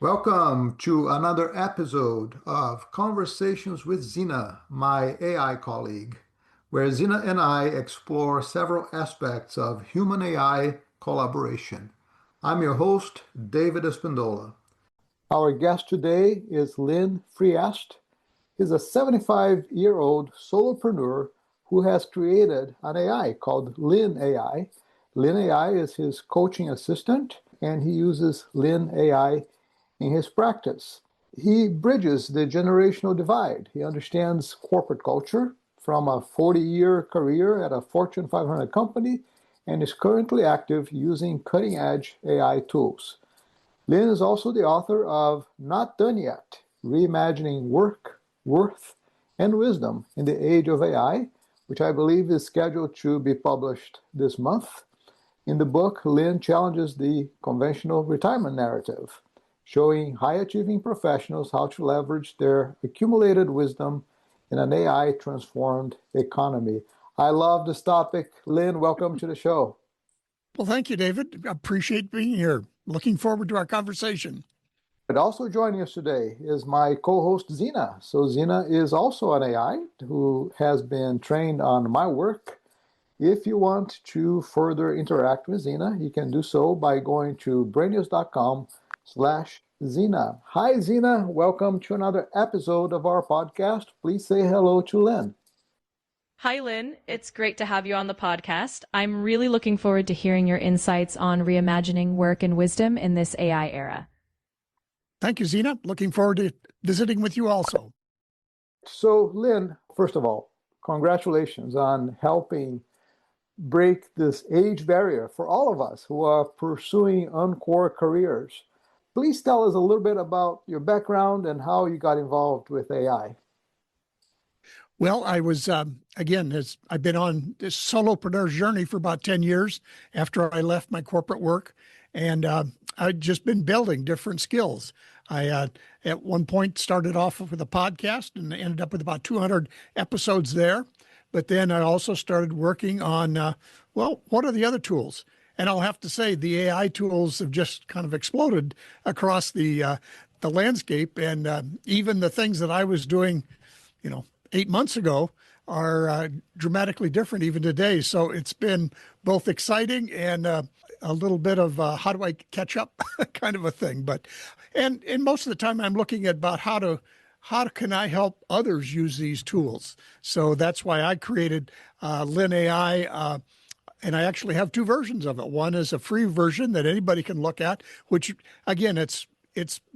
Welcome to another episode of Conversations with Zena, my AI colleague, where Zena and I explore several aspects of human AI collaboration. I'm your host, David Espindola. Our guest today is Lynn Friesth. He's a 75-year-old solopreneur who has created an AI called Lynn AI. Lynn AI is his coaching assistant, and he uses Lynn AI in his practice. He bridges the generational divide. He understands corporate culture from a 40-year career at a Fortune 500 company and is currently active using cutting-edge AI tools. Lynn is also the author of Not Done Yet, Reimagining Work, Worth, and Wisdom in the Age of AI, which I believe is scheduled to be published this month. In the book, Lynn challenges the conventional retirement narrative, showing high-achieving professionals how to leverage their accumulated wisdom in an AI-transformed economy. I love this topic. Lynn, welcome to the show. Well, thank you, David. I appreciate being here. Looking forward to our conversation. But also joining us today is my co-host, Zena. So Zena is also an AI who has been trained on my work. If you want to further interact with Zena, you can do so by going to brainius.com/Zena. Hi, Zena. Welcome to another episode of our podcast. Please say hello to Lynn. Hi, Lynn. It's great to have you on the podcast. I'm really looking forward to hearing your insights on reimagining work and wisdom in this AI era. Thank you, Zena. Looking forward to visiting with you also. So, Lynn, first of all, congratulations on helping break this age barrier for all of us who are pursuing encore careers. Please tell us a little bit about your background and how you got involved with AI. Well, I was, I've been on this solopreneur journey for about 10 years after I left my corporate work, and I'd just been building different skills. I, at one point, started off with a podcast and ended up with about 200 episodes there. But then I also started working on, what are the other tools? And I'll have to say the AI tools have just kind of exploded across the landscape. And even the things that I was doing, 8 months ago are dramatically different even today. So it's been both exciting and a little bit of how do I catch up kind of a thing. And most of the time I'm looking at about how can I help others use these tools? So that's why I created Lynn AI, and I actually have two versions of it. One is a free version that anybody can look at, which again, it's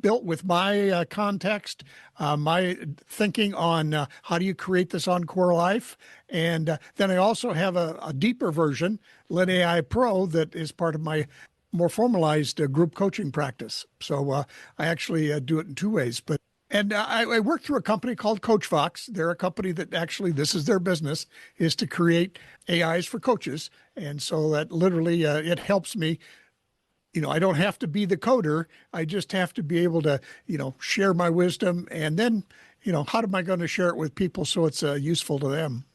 built with my context, my thinking on how do you create this encore life. And then I also have a deeper version, Lynn AI Pro, that is part of my more formalized group coaching practice. So I actually do it in two ways. And I work through a company called Coach Fox. They're a company that actually, this is their business, is to create AIs for coaches. And so that literally, it helps me. I don't have to be the coder. I just have to be able to, share my wisdom. And then, how am I going to share it with people so it's useful to them?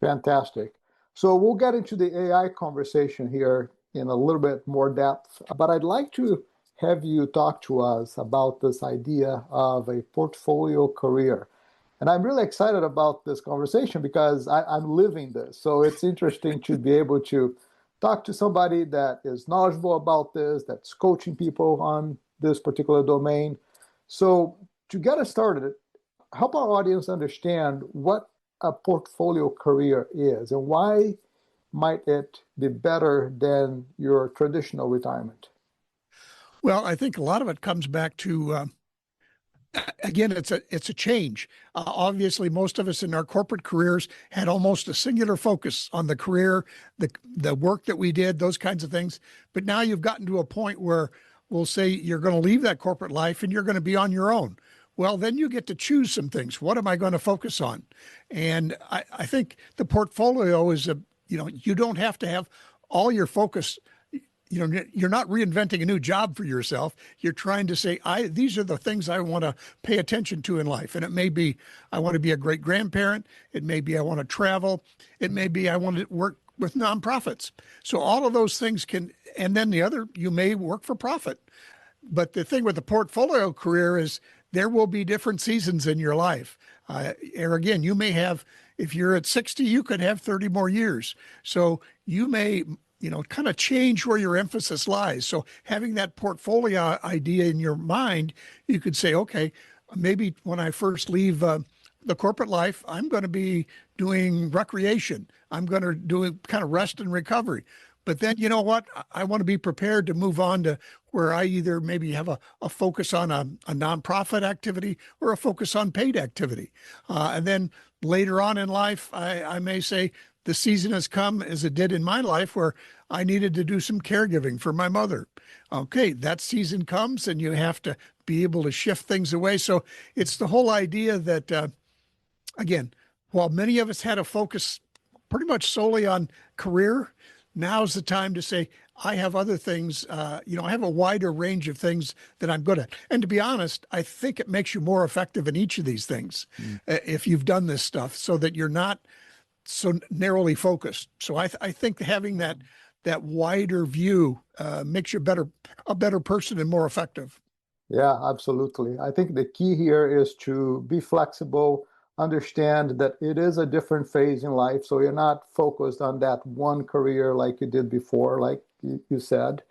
Fantastic. So we'll get into the AI conversation here in a little bit more depth, but I'd like to have you talk to us about this idea of a portfolio career. And I'm really excited about this conversation because I'm living this. So it's interesting to be able to talk to somebody that is knowledgeable about this, that's coaching people on this particular domain. So to get us started, help our audience understand what a portfolio career is and why might it be better than your traditional retirement? Well, I think a lot of it comes back to, again, it's a change. Obviously, most of us in our corporate careers had almost a singular focus on the career, the work that we did, those kinds of things. But now you've gotten to a point where we'll say you're going to leave that corporate life and you're going to be on your own. Well, then you get to choose some things. What am I going to focus on? And I think the portfolio is you don't have to have all your focus. You're not reinventing a new job for yourself. You're trying to say, these are the things I want to pay attention to in life. And it may be, I want to be a great grandparent. It may be, I want to travel. It may be, I want to work with nonprofits. So all of those things and then the other, you may work for profit. But the thing with the portfolio career is there will be different seasons in your life. Or again, you may have, if you're at 60, you could have 30 more years. So you may, kind of change where your emphasis lies. So having that portfolio idea in your mind, you could say, okay, maybe when I first leave the corporate life, I'm going to be doing recreation. I'm going to do kind of rest and recovery. But then, you know what? I want to be prepared to move on to where I either maybe have a focus on a nonprofit activity or a focus on paid activity. And then later on in life, I may say the season has come, as it did in my life, where I needed to do some caregiving for my mother. Okay, that season comes and you have to be able to shift things away. So it's the whole idea that, again, while many of us had a focus pretty much solely on career, now's the time to say, I have other things, I have a wider range of things that I'm good at. And to be honest, I think it makes you more effective in each of these things if you've done this stuff so that you're not so narrowly focused. So I think having that wider view makes you a better person and more effective. Yeah, absolutely. I think the key here is to be flexible, understand that it is a different phase in life. So you're not focused on that one career like you did before, like you said.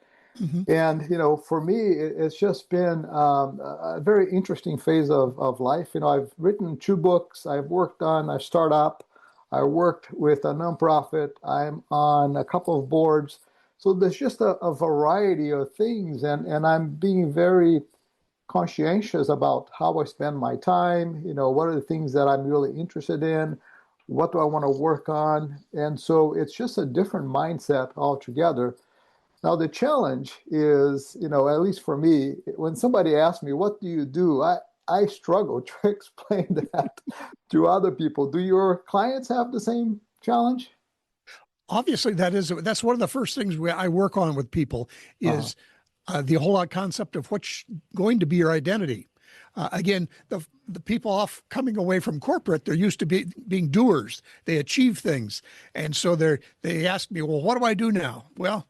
Mm-hmm. And, for me, it's just been a very interesting phase of life. I've written 2 books. I've worked on a startup. I worked with a nonprofit. I'm on a couple of boards. So there's just a variety of things. And I'm being very conscientious about how I spend my time. What are the things that I'm really interested in? What do I want to work on? And so it's just a different mindset altogether. Now, the challenge is, at least for me, when somebody asks me, what do you do? I struggle to explain that to other people. Do your clients have the same challenge? Obviously, that's one of the first things I work on with people is the whole concept of what's going to be your identity. Again, the people coming away from corporate, they're used to being doers. They achieve things. And so they ask me, well, what do I do now? Well,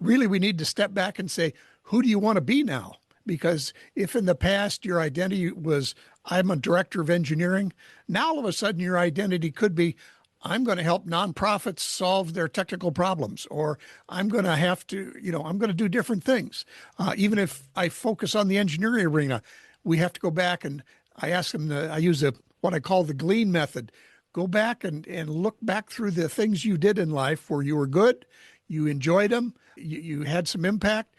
really, we need to step back and say, who do you want to be now? Because if in the past your identity was, I'm a director of engineering, now all of a sudden your identity could be, I'm going to help nonprofits solve their technical problems, or I'm going to I'm going to do different things. Even if I focus on the engineering arena, we have to go back and I ask them, I use what I call the glean method. Go back and look back through the things you did in life where you were good, you enjoyed them, you had some impact,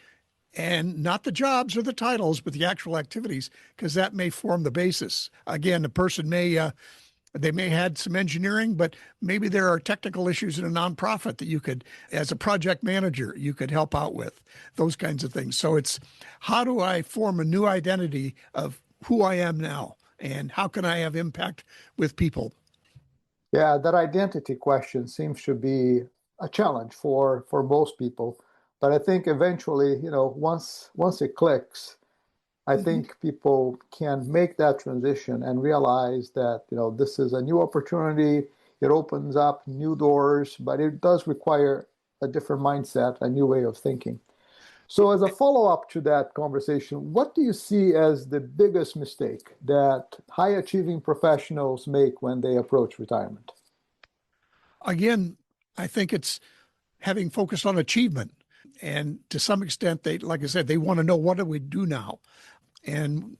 and not the jobs or the titles, but the actual activities, because that may form the basis. Again, the person they may had some engineering, but maybe there are technical issues in a nonprofit that you could, as a project manager, you could help out with, those kinds of things. So it's, how do I form a new identity of who I am now, and how can I have impact with people? Yeah, that identity question seems to be a challenge for most people. But I think eventually, once it clicks, I think people can make that transition and realize that, this is a new opportunity. It opens up new doors, but it does require a different mindset, a new way of thinking. So as a follow-up to that conversation, what do you see as the biggest mistake that high-achieving professionals make when they approach retirement? Again, I think it's having focused on achievement. And to some extent, like I said, they want to know, what do we do now? And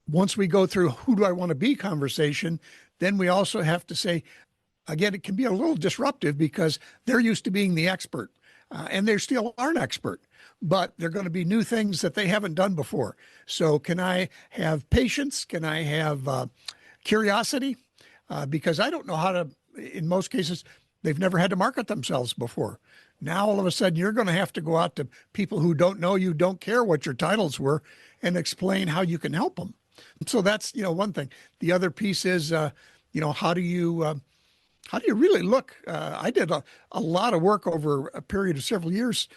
once we go through who do I want to be conversation, then we also have to say, again, it can be a little disruptive because they're used to being the expert and they still are an expert, but they're going to be new things that they haven't done before. So can I have patience? Can I have curiosity? Because I don't know how to, in most cases, they've never had to market themselves before. Now, all of a sudden, you're going to have to go out to people who don't know you, don't care what your titles were, and explain how you can help them. So that's, one thing. The other piece is, how do you really look? I did a lot of work over a period of several years.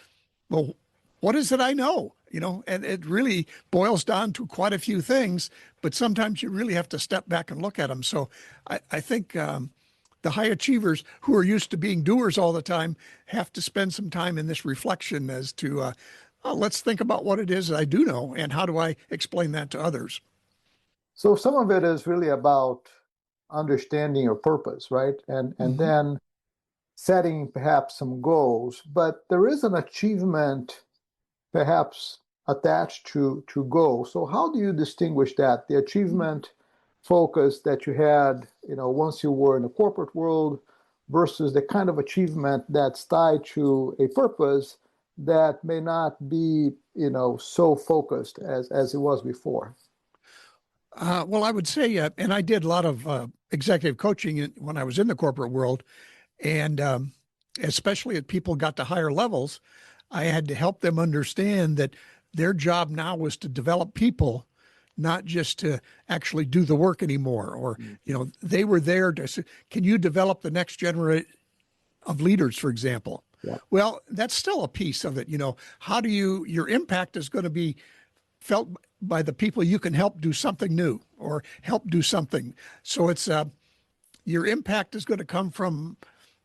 Well, what is it I know? And it really boils down to quite a few things, but sometimes you really have to step back and look at them. So I think the high achievers who are used to being doers all the time have to spend some time in this reflection as to let's think about what it is I do know and how do I explain that to others. So some of it is really about understanding your purpose, right? And Mm-hmm. then setting perhaps some goals, but there is an achievement perhaps attached to goals. So how do you distinguish that, the achievement focus that you had, once you were in the corporate world versus the kind of achievement that's tied to a purpose that may not be, so focused as it was before? Well, I would say, and I did a lot of executive coaching when I was in the corporate world, and especially as people got to higher levels, I had to help them understand that their job now was to develop people, not just to actually do the work anymore. Or, they were there to say, can you develop the next generation of leaders, for example? Yeah. Well, that's still a piece of it. How do your impact is going to be felt by the people you can help do something new or help do something. So it's your impact is going to come from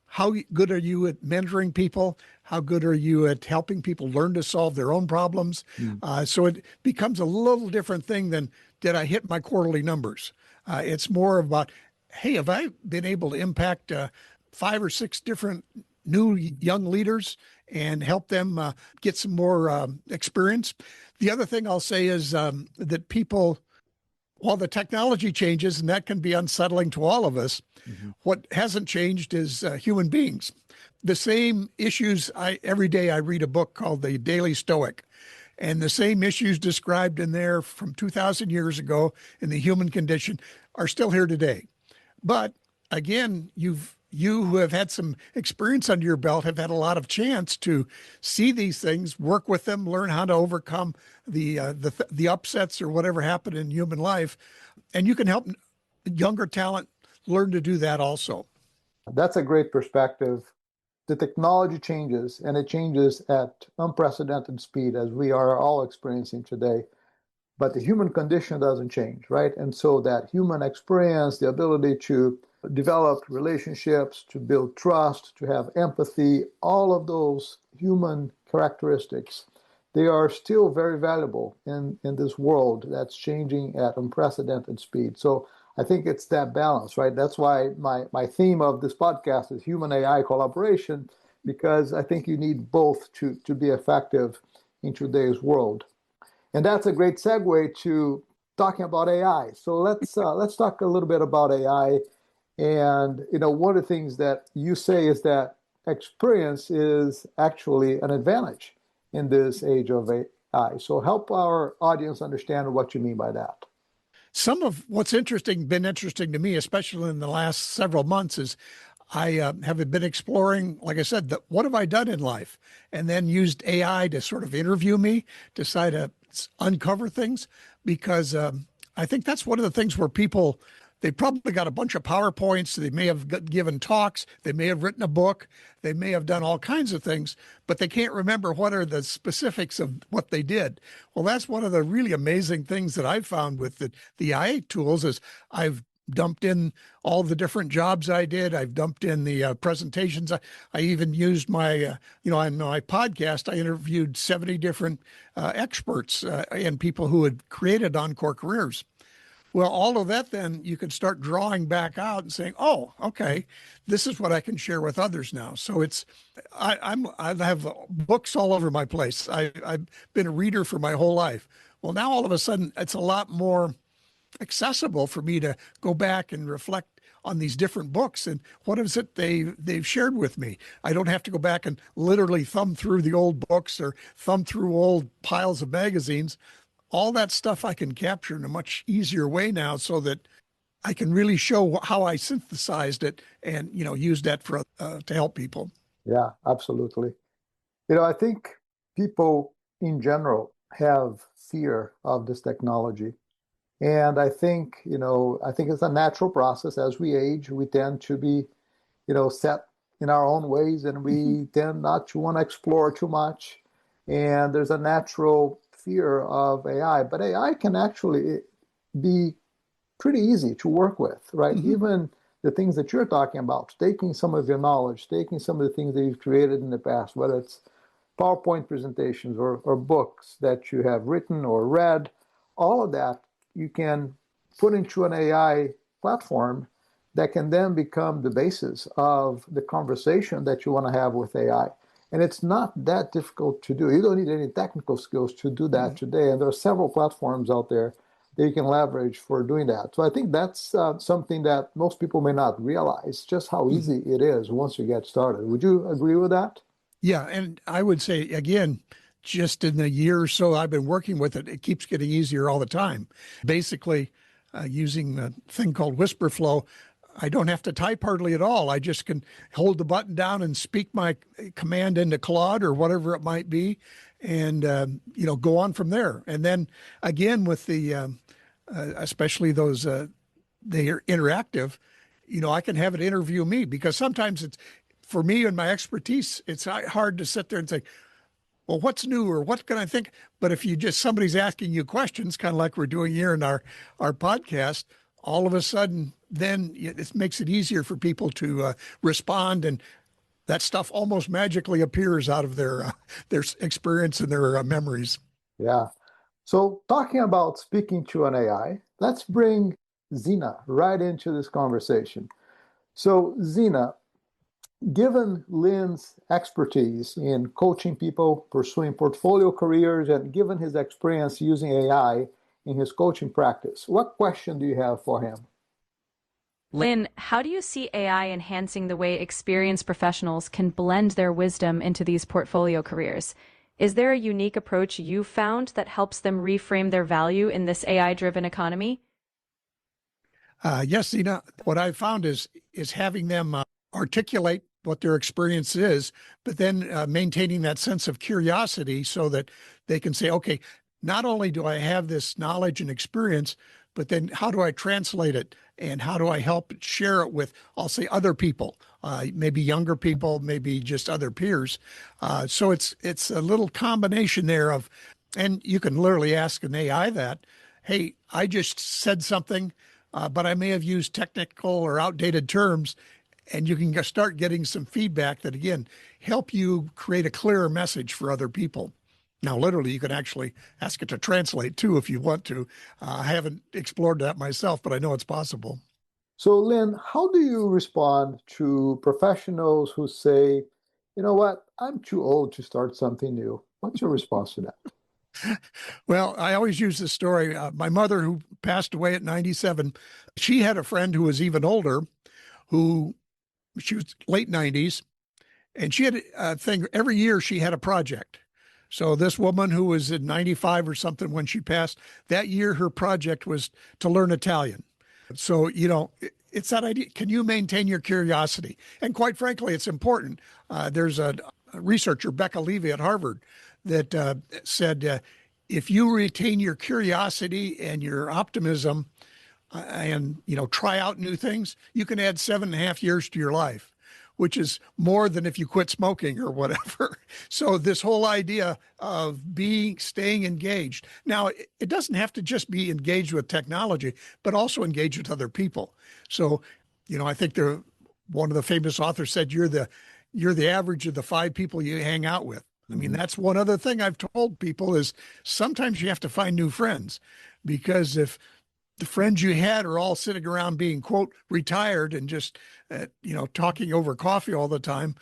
how good are you at mentoring people? How good are you at helping people learn to solve their own problems? Mm. So it becomes a little different thing than did I hit my quarterly numbers? It's more about, hey, have I been able to impact 5 or 6 different new young leaders and help them get some more experience? The other thing I'll say is that people, while the technology changes, and that can be unsettling to all of us, Mhm. what hasn't changed is human beings. The same issues, every day I read a book called The Daily Stoic, and the same issues described in there from 2,000 years ago in the human condition are still here today. But again, you who have had some experience under your belt have had a lot of chance to see these things, work with them, learn how to overcome the upsets or whatever happened in human life, and you can help younger talent learn to do that also. That's a great perspective. The technology changes, and it changes at unprecedented speed, as we are all experiencing today. But the human condition doesn't change, right? And so that human experience, the ability to develop relationships, to build trust, to have empathy, all of those human characteristics, they are still very valuable in this world that's changing at unprecedented speed. So I think it's that balance, right? That's why my theme of this podcast is human AI collaboration, because I think you need both to be effective in today's world. And that's a great segue to talking about AI. So let's talk a little bit about AI. And one of the things that you say is that experience is actually an advantage in this age of AI. So help our audience understand what you mean by that. Some of what's been interesting to me, especially in the last several months, is I have been exploring, like I said, what have I done in life, and then used AI to sort of interview me, to try to uncover things, because I think that's one of the things where people, they probably got a bunch of PowerPoints, they may have given talks, they may have written a book, they may have done all kinds of things, but they can't remember what are the specifics of what they did. Well, that's one of the really amazing things that I've found with the AI tools is I've dumped in all the different jobs I did. I've dumped in the presentations. I even used on my podcast, I interviewed 70 different experts and people who had created Encore Careers. Well, all of that, then you can start drawing back out and saying, "Oh, okay, this is what I can share with others now." So I have books all over my place. I've been a reader for my whole life. Well, now all of a sudden, it's a lot more accessible for me to go back and reflect on these different books and what is it they've shared with me. I don't have to go back and literally thumb through the old books or thumb through old piles of magazines. All that stuff I can capture in a much easier way now, so that I can really show how I synthesized it and use that for to help people. Yeah, absolutely. I think people in general have fear of this technology. And I think it's a natural process. As we age, we tend to be, set in our own ways, and we tend not to want to explore too much. And there's a natural fear of AI, but AI can actually be pretty easy to work with, right? Mm-hmm. Even the things that you're talking about, taking some of your knowledge, taking some of the things that you've created in the past, whether it's PowerPoint presentations or books that you have written or read, all of that you can put into an AI platform that can then become the basis of the conversation that you want to have with AI. And it's not that difficult to do. You don't need any technical skills to do that today. And there are several platforms out there that you can leverage for doing that. So I think that's something that most people may not realize, just how easy it is once you get started. Would you agree with that? Yeah, and I would say again, just in the year or so I've been working with it, it keeps getting easier all the time. Basically, using a thing called whisper flow, I don't have to type hardly at all. I just can hold the button down and speak my command into Claude or whatever it might be, and go on from there. And then again with the especially those they are interactive. I can have it interview me because sometimes it's for me and my expertise. It's hard to sit there and say, well, what's new or what can I think? But if you just somebody's asking you questions, kind of like we're doing here in our podcast, all of a sudden, then it makes it easier for people to respond, and that stuff almost magically appears out of their experience and their memories. Yeah. So talking about speaking to an AI, let's bring Zena right into this conversation. So Zena, given Lynn's expertise in coaching people, pursuing portfolio careers, and given his experience using AI in his coaching practice, what question do you have for him? Lynn, how do you see AI enhancing the way experienced professionals can blend their wisdom into these portfolio careers? Is there a unique approach you've found that helps them reframe their value in this AI-driven economy? Yes, Zena, what I've found is having them articulate what their experience is, but then maintaining that sense of curiosity so that they can say, okay, not only do I have this knowledge and experience, but then how do I translate it and how do I help share it with, I'll say, other people, maybe younger people, maybe just other peers. So it's a little combination there of, and you can literally ask an AI that, hey, I just said something, but I may have used technical or outdated terms. And you can start getting some feedback that, again, help you create a clearer message for other people. Now, literally, you can actually ask it to translate too if you want to. I haven't explored that myself, but I know it's possible. So, Lynn, how do you respond to professionals who say, you know what, I'm too old to start something new? What's your response to that? Well, I always use this story. My mother, who passed away at 97, she had a friend who was even older, who she was late 90s, and she had a thing every year she had a project. So this woman who was at 95 or something when she passed, that year her project was to learn Italian. So, it's that idea. Can you maintain your curiosity? And quite frankly, it's important. There's a researcher, Becca Levy at Harvard, that said, if you retain your curiosity and your optimism and, try out new things, you can add 7.5 years to your life, which is more than if you quit smoking or whatever. So this whole idea of staying engaged. Now, it doesn't have to just be engaged with technology, but also engaged with other people. So, I think one of the famous authors said, you're the average of the 5 people you hang out with. I mean, that's one other thing I've told people is sometimes you have to find new friends, because if the friends you had are all sitting around being, quote, retired and just, talking over coffee all the time,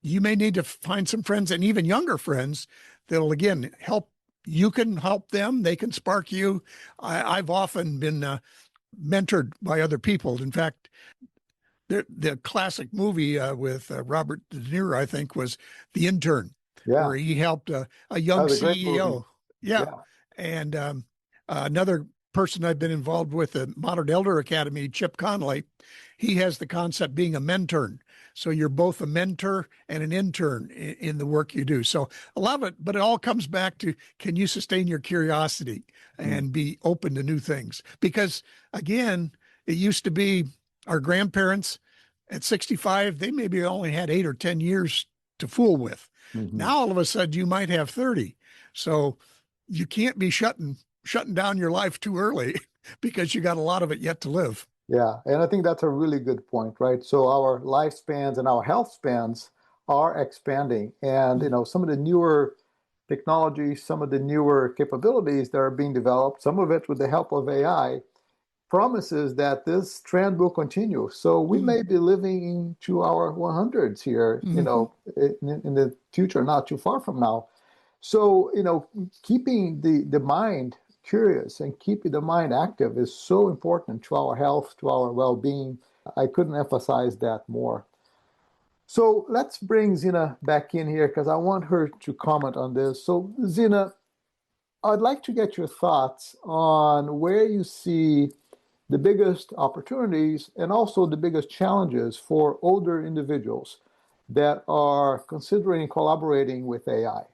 you may need to find some friends, and even younger friends, that'll, again, help. You can help them. They can spark you. I've often been mentored by other people. In fact, the classic movie with Robert De Niro, I think, was The Intern, Yeah, where he helped a that young was a great movie. CEO. Yeah. Yeah. And another person I've been involved with, the Modern Elder Academy, Chip Conley, he has the concept being a mentor. So you're both a mentor and an intern in the work you do. So I love it, but it all comes back to, can you sustain your curiosity and be open to new things? Because again, it used to be our grandparents at 65, they maybe only had 8 or 10 years to fool with. Mm-hmm. Now, all of a sudden you might have 30. So you can't be shutting down your life too early because you got a lot of it yet to live. Yeah, and I think that's a really good point, right? So our lifespans and our health spans are expanding. And, some of the newer technologies, some of the newer capabilities that are being developed, some of it with the help of AI, promises that this trend will continue. So we may be living into our 100s here, in the future, not too far from now. So, keeping the mind curious and keeping the mind active is so important to our health, to our well-being. I couldn't emphasize that more. So let's bring Zena back in here because I want her to comment on this. So Zena, I'd like to get your thoughts on where you see the biggest opportunities and also the biggest challenges for older individuals that are considering collaborating with AI.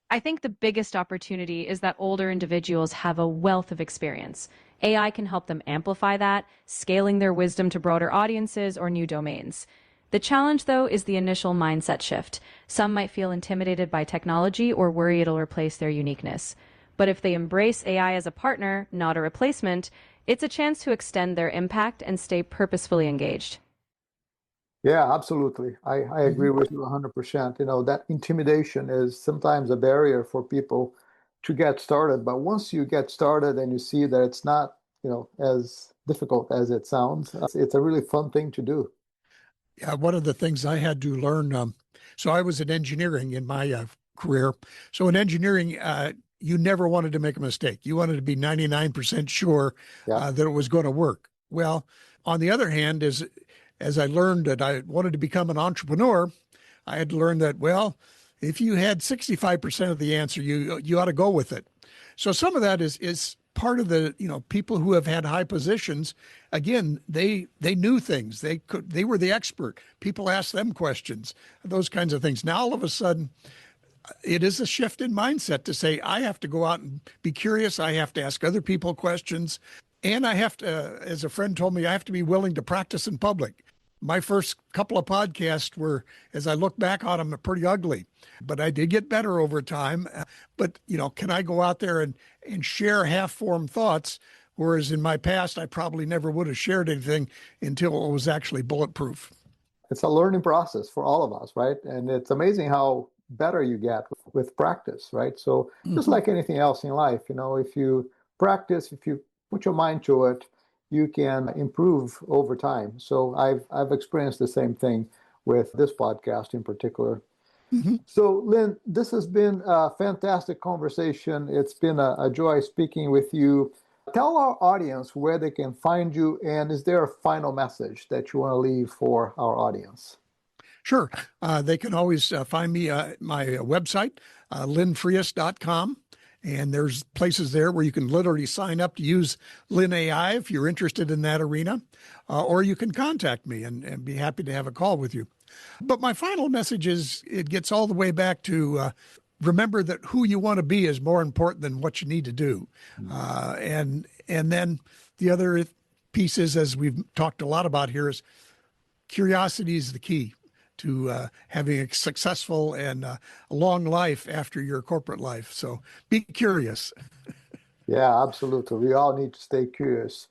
I think the biggest opportunity is that older individuals have a wealth of experience. AI can help them amplify that, scaling their wisdom to broader audiences or new domains. The challenge, though, is the initial mindset shift. Some might feel intimidated by technology or worry it'll replace their uniqueness. But if they embrace AI as a partner, not a replacement, it's a chance to extend their impact and stay purposefully engaged. Yeah, absolutely. I agree with you 100%. That intimidation is sometimes a barrier for people to get started. But once you get started and you see that it's not, as difficult as it sounds, it's a really fun thing to do. Yeah, one of the things I had to learn, so I was in engineering in my career. So in engineering, you never wanted to make a mistake. You wanted to be 99% sure Yeah. that it was going to work. Well, on the other hand, as I learned that I wanted to become an entrepreneur, I had to learn that, well, if you had 65% of the answer, you ought to go with it. So some of that is part of the, people who have had high positions. Again, they knew things. They were the expert. People asked them questions, those kinds of things. Now all of a sudden, it is a shift in mindset to say, I have to go out and be curious. I have to ask other people questions. And I have to, as a friend told me, I have to be willing to practice in public. My first couple of podcasts were, as I look back on them, pretty ugly, but I did get better over time. But, can I go out there and share half-formed thoughts? Whereas in my past, I probably never would have shared anything until it was actually bulletproof. It's a learning process for all of us, right? And it's amazing how better you get with practice, right? So just like anything else in life, if you practice, if you put your mind to it, you can improve over time. So I've experienced the same thing with this podcast in particular. So Lynn, this has been a fantastic conversation. It's been a joy speaking with you. Tell our audience where they can find you, and is there a final message that you want to leave for our audience? Sure. They can always find me my website, lynnfriesth.com. And there's places there where you can literally sign up to use Lynn AI if you're interested in that arena, or you can contact me and be happy to have a call with you. But my final message is it gets all the way back to remember that who you want to be is more important than what you need to do. And then the other piece is, as we've talked a lot about here, is curiosity is the key to having a successful and a long life after your corporate life. So be curious. Yeah, absolutely. We all need to stay curious.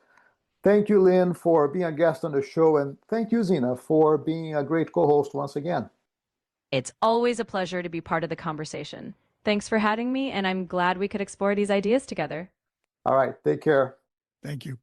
Thank you, Lynn, for being a guest on the show. And thank you, Zena, for being a great co-host once again. It's always a pleasure to be part of the conversation. Thanks for having me, and I'm glad we could explore these ideas together. All right. Take care. Thank you.